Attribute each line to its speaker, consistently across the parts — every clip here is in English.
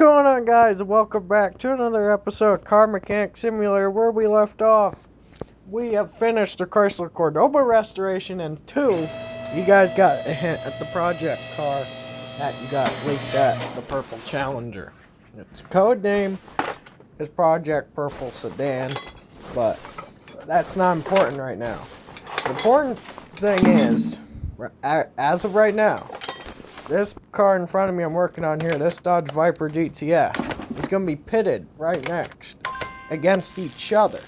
Speaker 1: going on, guys? Welcome back to another episode of Car Mechanic Simulator. Where we left off, we have finished the Chrysler Cordoba restoration, and you guys got a hint at the project car that you got leaked at, the Purple Challenger. Its code name is Project Purple Sedan, but that's not important right now. The important thing is, as of right now, this car in front of me I'm working on here, this Dodge Viper GTS, is going to be pitted right next against each other,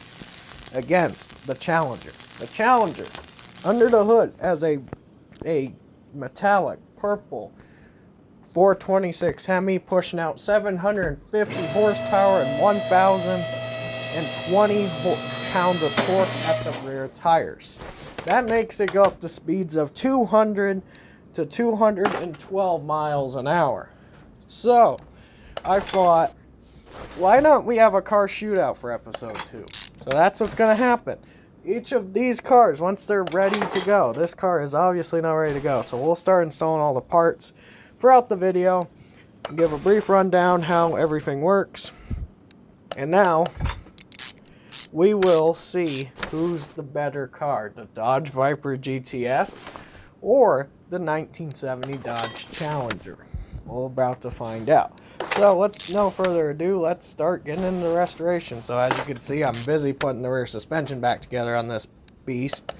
Speaker 1: against the Challenger. The Challenger, under the hood, has a metallic purple 426 Hemi pushing out 750 horsepower and 1,020 pounds of torque at the rear tires. That makes it go up to speeds of 200 to 212 miles an hour. So, I thought, why don't we have a car shootout for episode 2? So that's what's going to happen. Each of these cars, once they're ready to go, this car is obviously not ready to go, so we'll start installing all the parts throughout the video, give a brief rundown how everything works, and now we will see who's the better car, the Dodge Viper GTS or the 1970 Dodge Challenger. We're about to find out. So no further ado, let's start getting into the restoration. So as you can see, I'm busy putting the rear suspension back together on this beast.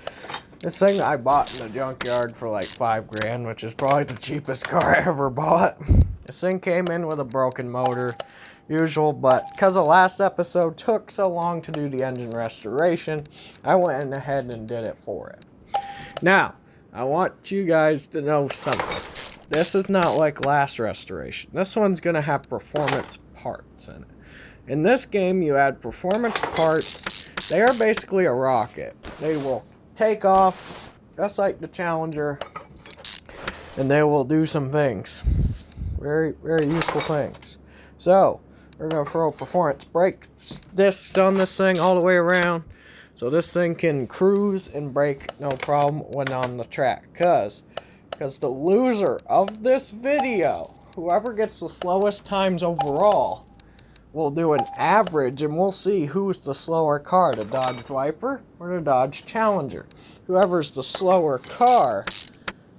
Speaker 1: This thing I bought in the junkyard for like $5,000, which is probably the cheapest car I ever bought. This thing came in with a broken motor, usual, but because the last episode took so long to do the engine restoration, I went ahead and did it for it. Now, I want you guys to know something. This is not like last restoration. This one's going to have performance parts in it. In this game, you add performance parts. They are basically a rocket. They will take off, just like the Challenger, and they will do some things. Very, very useful things. So, we're going to throw performance brake discs on this thing all the way around, so this thing can cruise and brake no problem when on the track. Because the loser of this video, whoever gets the slowest times overall, will do an average, and we'll see who's the slower car, the Dodge Viper or the Dodge Challenger. Whoever's the slower car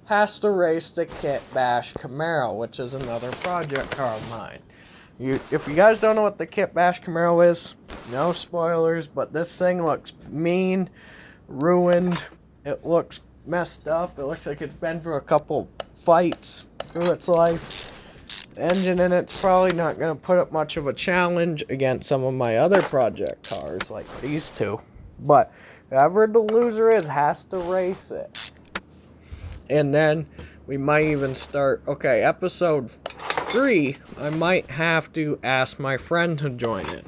Speaker 1: has to race the Kit Bash Camaro, which is another project car of mine. If you guys don't know what the Kit Bash Camaro is, no spoilers, but this thing looks mean, ruined. It looks messed up. It looks like it's been through a couple fights through its life. The engine in it's probably not going to put up much of a challenge against some of my other project cars, like these two. But whoever the loser is has to race it. And then we might even start, episode 3, I might have to ask my friend to join in.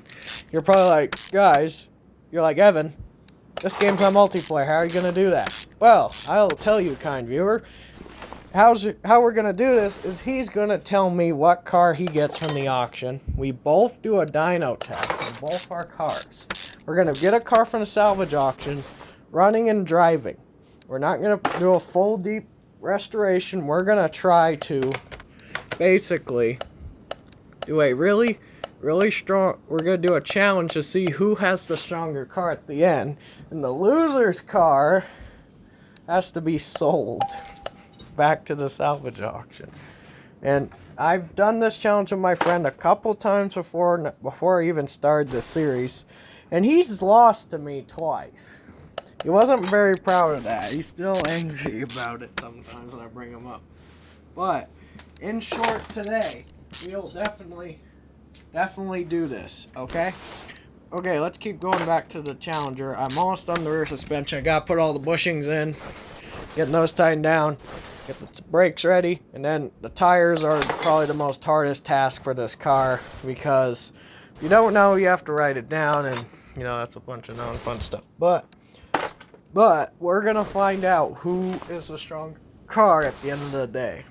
Speaker 1: You're probably like, guys, you're like, Evan, this game's on multiplayer, how are you going to do that? Well, I'll tell you, kind viewer. How we're going to do this is he's going to tell me what car he gets from the auction. We both do a dyno test on both our cars. We're going to get a car from the salvage auction, running and driving. We're not going to do a full deep restoration. We're going to try to basically do a really strong, we're going to do a challenge to see who has the stronger car at the end. And the loser's car has to be sold back to the salvage auction. And I've done this challenge with my friend a couple times before I even started this series, and he's lost to me twice. He wasn't very proud of that. He's still angry about it sometimes when I bring him up. But in short, today we'll definitely do this, okay? Okay, let's keep going back to the Challenger. I'm almost on the rear suspension. I gotta put all the bushings in, getting those tightened down, get the brakes ready, and then the tires are probably the most hardest task for this car, because if you don't know, you have to write it down, and that's a bunch of non-fun stuff. But we're gonna find out who is the strong car at the end of the day.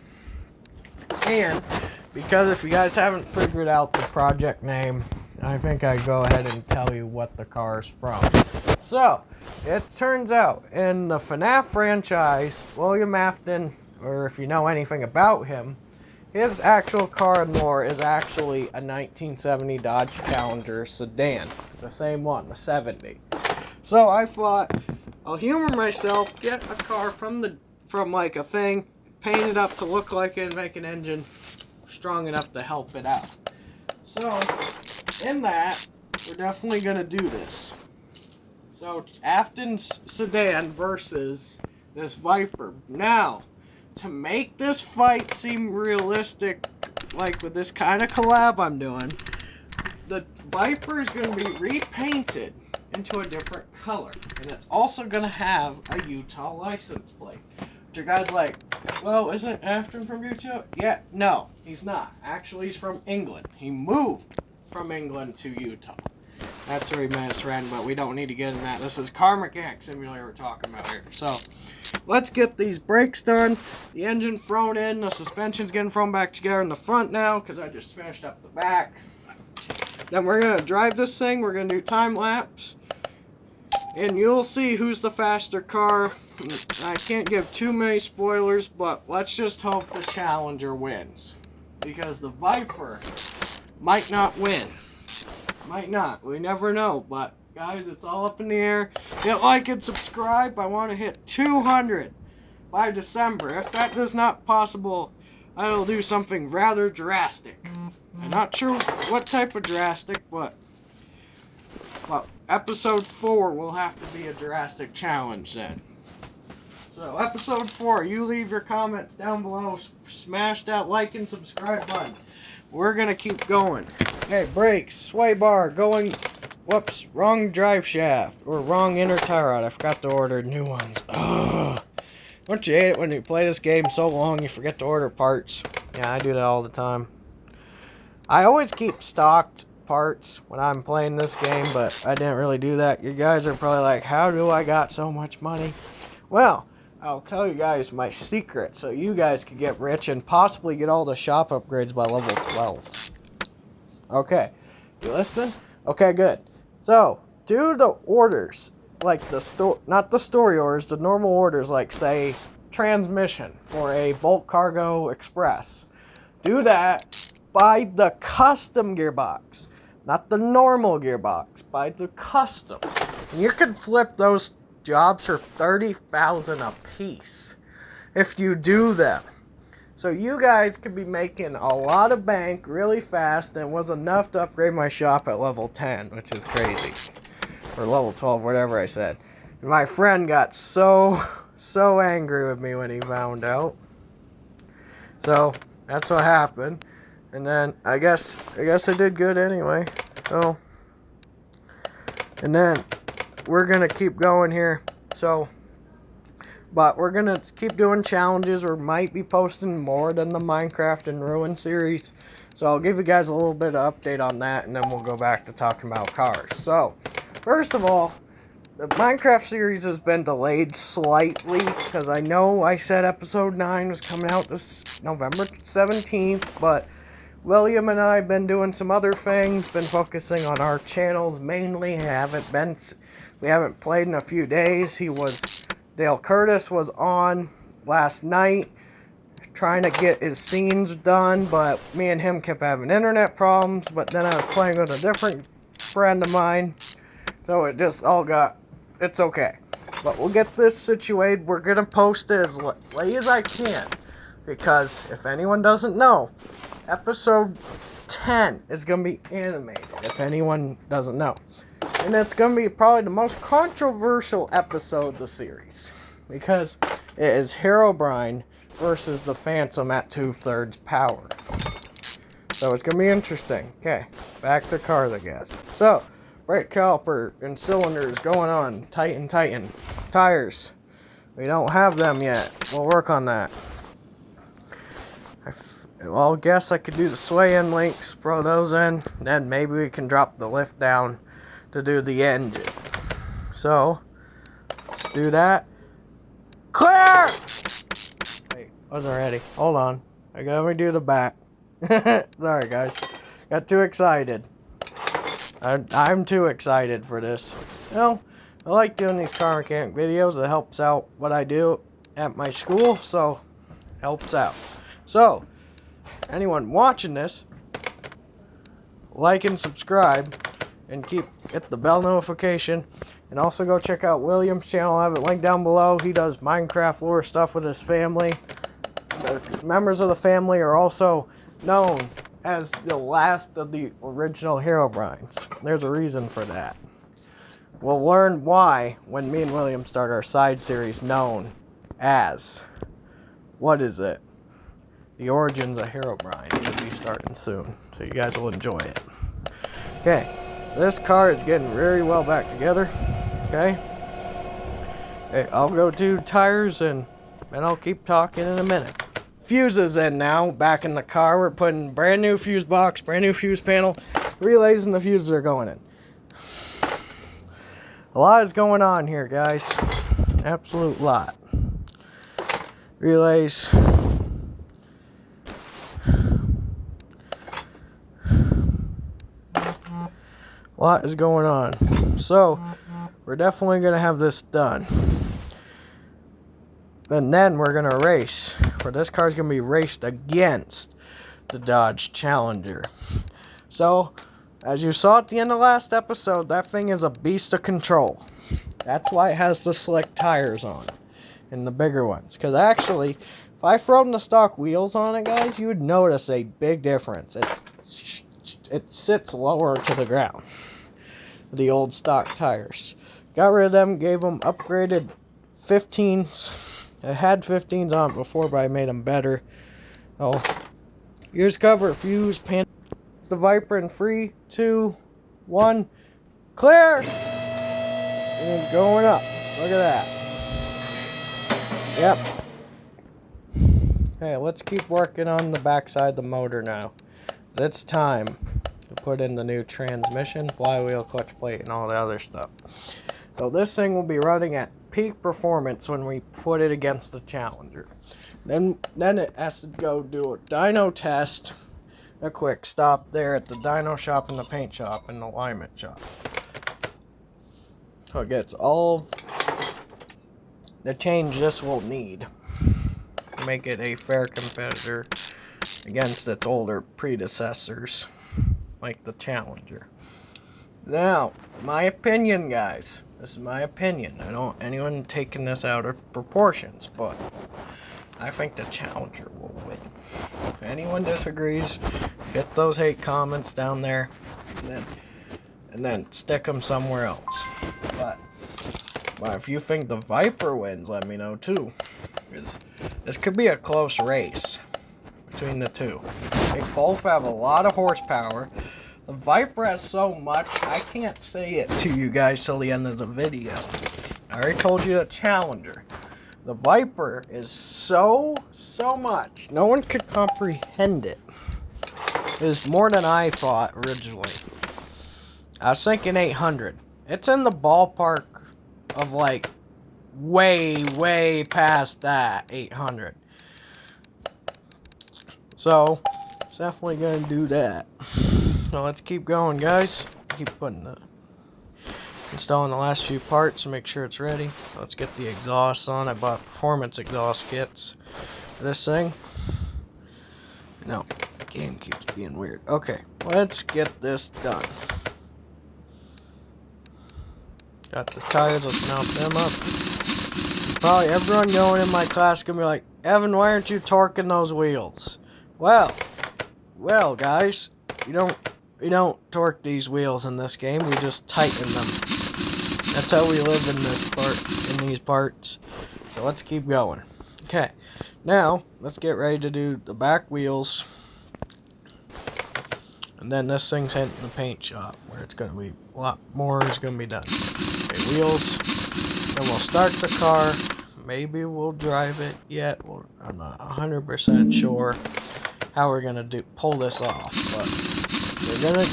Speaker 1: And because if you guys haven't figured out the project name, I think I go ahead and tell you what the car is from. So, it turns out, in the FNAF franchise, William Afton, or if you know anything about him, his actual car and more is actually a 1970 Dodge Challenger sedan. The same one, the 70. So I thought, I'll humor myself, get a car from like a thing, paint it up to look like it, and make an engine strong enough to help it out. So, in that, we're definitely going to do this. So, Afton's sedan versus this Viper. Now, to make this fight seem realistic, like with this kind of collab I'm doing, the Viper is going to be repainted into a different color. And it's also going to have a Utah license plate. But your guy's like, well, isn't Afton from Utah? Yeah, no, he's not. Actually, he's from England. He moved from England to Utah. That's where he met his friend, but we don't need to get in that. This is Car Mechanic Simulator we're talking about here. So, let's get these brakes done. The engine thrown in. The suspension's getting thrown back together in the front now because I just finished up the back. Then we're going to drive this thing. We're going to do time lapse. And you'll see who's the faster car. I can't give too many spoilers, but let's just hope the Challenger wins. Because the Viper might not win. Might not. We never know. But, guys, it's all up in the air. Hit like and subscribe. I want to hit 200 by December. If that is not possible, I will do something rather drastic. I'm not sure what type of drastic, but episode 4 will have to be a drastic challenge then. So, episode 4, you leave your comments down below. Smash that like and subscribe button. We're going to keep going. Okay, brakes, sway bar, going, whoops, wrong drive shaft, or wrong inner tie rod. I forgot to order new ones. Ugh. Don't you hate it when you play this game so long you forget to order parts? Yeah, I do that all the time. I always keep stocked parts when I'm playing this game, but I didn't really do that. You guys are probably like, how do I got so much money? Well, I'll tell you guys my secret so you guys can get rich and possibly get all the shop upgrades by level 12. Okay, you listening? Okay, good. So, do the orders, like not the story orders, the normal orders, like say transmission for a bulk cargo express. Do that by the custom gearbox, not the normal gearbox, by the custom. And you can flip those jobs for $30,000 a piece if you do them. So you guys could be making a lot of bank really fast, and was enough to upgrade my shop at level 10, which is crazy. Or level 12, whatever I said. And my friend got so angry with me when he found out. So that's what happened. And then I guess I did good anyway. So, and then we're gonna keep going here. So, but we're gonna keep doing challenges. We might be posting more than the Minecraft and Ruin series. So I'll give you guys a little bit of update on that, and then we'll go back to talking about cars. So, first of all, the Minecraft series has been delayed slightly because I know I said episode 9 was coming out this November 17th, but William and I have been doing some other things, been focusing on our channels mainly. We haven't played in a few days. Dale Curtis was on last night trying to get his scenes done, but me and him kept having internet problems. But then I was playing with a different friend of mine, so it just all it's okay. But we'll get this situated. We're going to post it as late as I can, because if anyone doesn't know, episode 10 is going to be animated, if anyone doesn't know. And it's going to be probably the most controversial episode of the series, because it is Herobrine versus the Phantom at 2/3 power. So it's going to be interesting. Okay, back to cars, I guess. So, brake caliper and cylinders going on. Tighten. Tires. We don't have them yet. We'll work on that. Well, I guess I could do the sway-in links, throw those in, then maybe we can drop the lift down to do the engine. So, let's do that. Clear! Wait, wasn't ready. Hold on. I gotta redo the back. Sorry, guys. Got too excited. I'm too excited for this. Well, I like doing these car mechanic videos. It helps out what I do at my school, so helps out. So, anyone watching this, like and subscribe, and hit the bell notification. And also go check out William's channel. I have it linked down below. He does Minecraft lore stuff with his family. The members of the family are also known as the last of the original Herobrines. There's a reason for that. We'll learn why when me and William start our side series known as, what is it? The Origins of Herobrine. Should be starting soon, so you guys will enjoy it. Okay, this car is getting very well back together. Okay, I'll go do tires and I'll keep talking in a minute. Fuses in now, back in the car. We're putting brand new fuse box, brand new fuse panel, relays, and the fuses are going in. A lot is going on here, guys. Absolute lot. Relays. A lot is going on. So, we're definitely going to have this done. And then we're going to race. Where this car is going to be raced against the Dodge Challenger. So, as you saw at the end of last episode, that thing is a beast of control. That's why it has the slick tires on it. And the bigger ones. Because actually, if I throw the stock wheels on it, guys, you would notice a big difference. It sits lower to the ground. The old stock tires. Got rid of them, gave them upgraded 15s. I had 15s on it before, but I made them better. Oh, here's cover, fuse, pan. The Viper in 3, 2, 1, clear! And going up. Look at that. Yep. Okay, let's keep working on the backside of the motor now. It's time to put in the new transmission, flywheel, clutch plate, and all the other stuff. So this thing will be running at peak performance when we put it against the Challenger. Then it has to go do a dyno test, a quick stop there at the dyno shop and the paint shop and the alignment shop. So it gets all the change this will need to make it a fair competitor against its older predecessors, like the Challenger. Now, my opinion, guys. This is my opinion. I don't want anyone taking this out of proportions, but I think the Challenger will win. If anyone disagrees, hit those hate comments down there, and then stick them somewhere else. But if you think the Viper wins, let me know too. Because this could be a close race between the two. They both have a lot of horsepower. The Viper has so much, I can't say it to you guys till the end of the video. I already told you the Challenger. The Viper is so much. No one could comprehend it. It is more than I thought originally. I was thinking 800. It's in the ballpark of like way past that 800. So, it's definitely going to do that. So let's keep going, guys. Keep installing the last few parts to make sure it's ready. Let's get the exhaust on. I bought performance exhaust kits for this thing. No, the game keeps being weird. Okay, let's get this done. Got the tires, let's mount them up. Probably everyone going in my class is going to be like, Evan, why aren't you torquing those wheels? Well, guys, we don't torque these wheels in this game. We just tighten them. That's how we live in these parts. So let's keep going. Okay, now let's get ready to do the back wheels. And then this thing's heading to the paint shop where it's going to be a lot more is going to be done. Okay, wheels. Then we'll start the car. Maybe we'll drive it yet. I'm not 100% sure how we're gonna pull this off, but we're gonna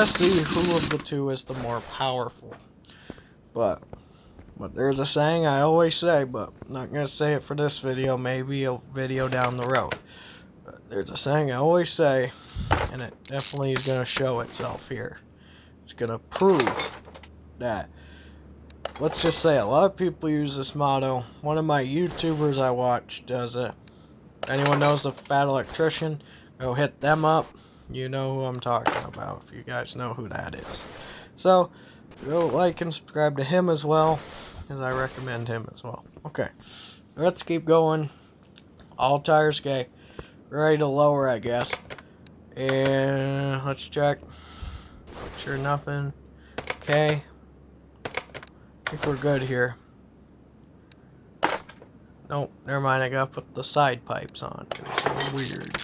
Speaker 1: see who of the two is the more powerful. But there's a saying I always say, but I'm not gonna say it for this video. Maybe a video down the road. But there's a saying I always say, and it definitely is gonna show itself here. It's gonna prove that. Let's just say a lot of people use this motto. One of my YouTubers I watch does it. Anyone knows the Fat Electrician, go hit them up. You know who I'm talking about, if you guys know who that is. So, go like and subscribe to him as well, as I recommend him as well. Okay, let's keep going. All tires okay. Ready to lower, I guess. And let's check. Make sure nothing. Okay. I think we're good here. Nope, never mind. I gotta put the side pipes on. It's so weird.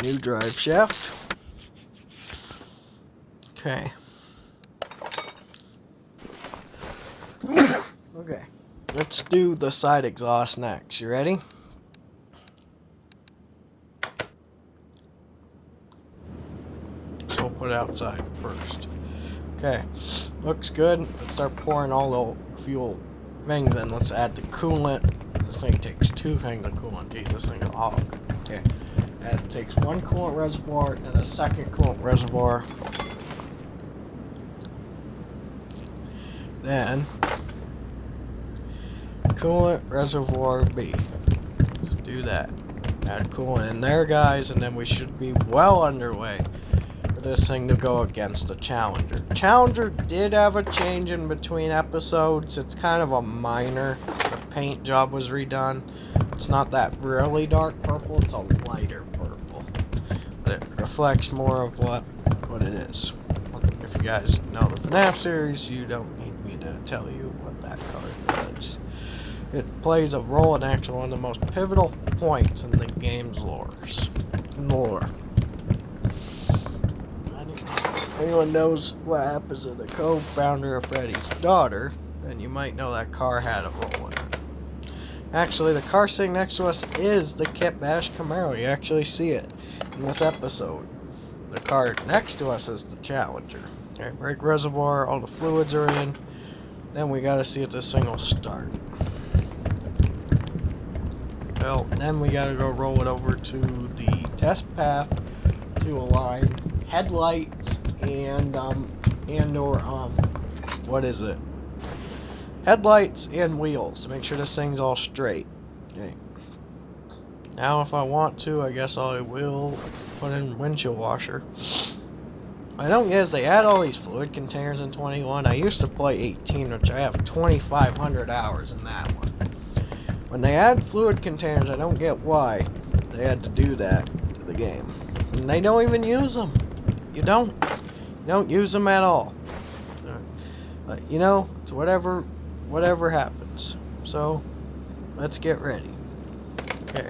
Speaker 1: New drive shaft. Okay. Okay. Let's do the side exhaust next. You ready? So we'll put it outside first. Okay. Looks good. Let's start pouring all the fuel things in. Let's add the coolant. This thing takes 2 things of coolant. Geez, this thing is hog. Okay. And it takes 1 coolant reservoir and a 2nd coolant reservoir. Then coolant reservoir B. Let's do that. Add coolant in there, guys, and then we should be well underway for this thing to go against the Challenger. Challenger did have a change in between episodes. It's kind of a minor. The paint job was redone. It's not that really dark purple. It's a lighter purple. But it reflects more of what it is. If you guys know the FNAF series, you don't need me to tell you what that color does. It plays a role in actually one of the most pivotal points in the game's lore. Anyone knows what happens to the co-founder of Freddy's daughter, then you might know that car had a role in it. Actually, the car sitting next to us is the Kit Bash Camaro. You actually see it in this episode. The car next to us is the Challenger. Okay, brake reservoir, all the fluids are in. Then we gotta see if this thing will start. Well, then we gotta go roll it over to the test path to align headlights and what is it? Headlights and wheels to make sure this thing's all straight. Okay. Now, if I want to, I guess I will put in windshield washer. I don't guess they add all these fluid containers in 21. I used to play 18, which I have 2,500 hours in that one. When they add fluid containers, I don't get why they had to do that to the game. And they don't even use them. You don't use them at all. But, you know, it's whatever happens. So, let's get ready. Okay.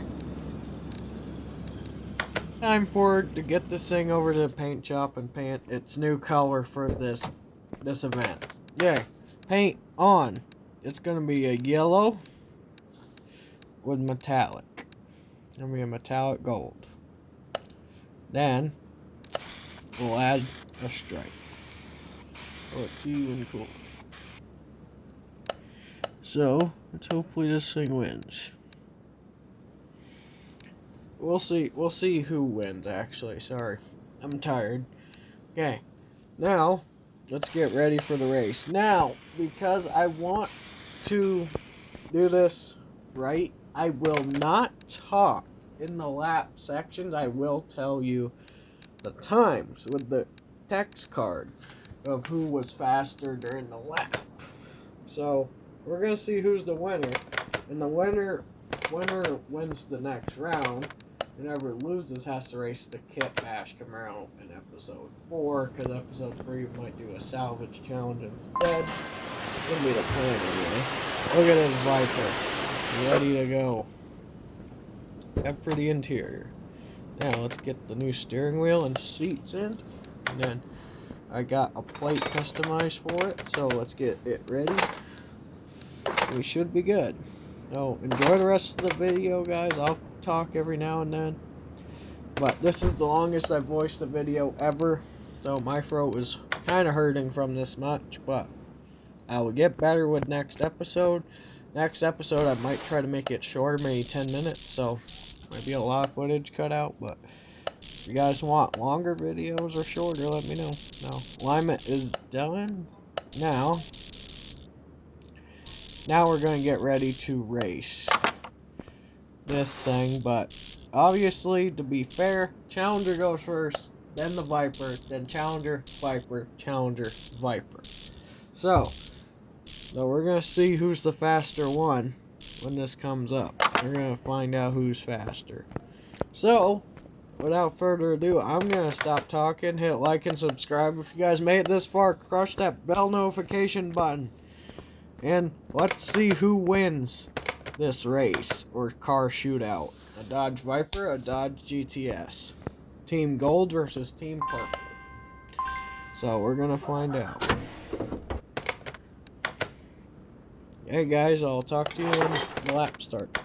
Speaker 1: Time to get this thing over to the paint shop and paint its new color for this event. Yay. Paint on. It's going to be a yellow with metallic. It's going to be a metallic gold. Then, we'll add a stripe. Oh, it's even cool. So, let's hopefully this thing wins. We'll see who wins, actually. Sorry. I'm tired. Okay. Now, let's get ready for the race. Now, because I want to do this right, I will not talk in the lap sections. I will tell you the times with the text card of who was faster during the lap. So, we're going to see who's the winner. And the winner wins the next round. Whoever loses has to race the Kit Bash Camaro in episode 4, because episode 3 we might do a salvage challenge instead. It's going to be the plan anyway. Look at this Viper. Ready to go. Except for the interior. Now let's get the new steering wheel and seats in. And then I got a plate customized for it, so let's get it ready. We should be good. So enjoy the rest of the video, guys. I'll talk every now and then. But this is the longest I've voiced a video ever. So my throat is kind of hurting from this much, but I will get better with next episode. Next episode, I might try to make it shorter, maybe 10 minutes. So might be a lot of footage cut out, but if you guys want longer videos or shorter, let me know. Now, alignment is done. Now we're going to get ready to race. this thing, but obviously, to be fair, Challenger goes first, then the Viper, then Challenger, Viper, Challenger, Viper. So we're going to see who's the faster one when this comes up. We're going to find out who's faster. So, without further ado, I'm going to stop talking, hit like and subscribe. If you guys made it this far, crush that bell notification button. And let's see who wins this race or car shootout. A Dodge Viper, a Dodge GTS. Team Gold versus Team Purple. So we're going to find out. Hey guys, I'll talk to you when the lap starts.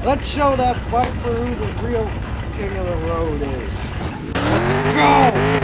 Speaker 1: Let's show that Viper who the real king of the road is. Let's go!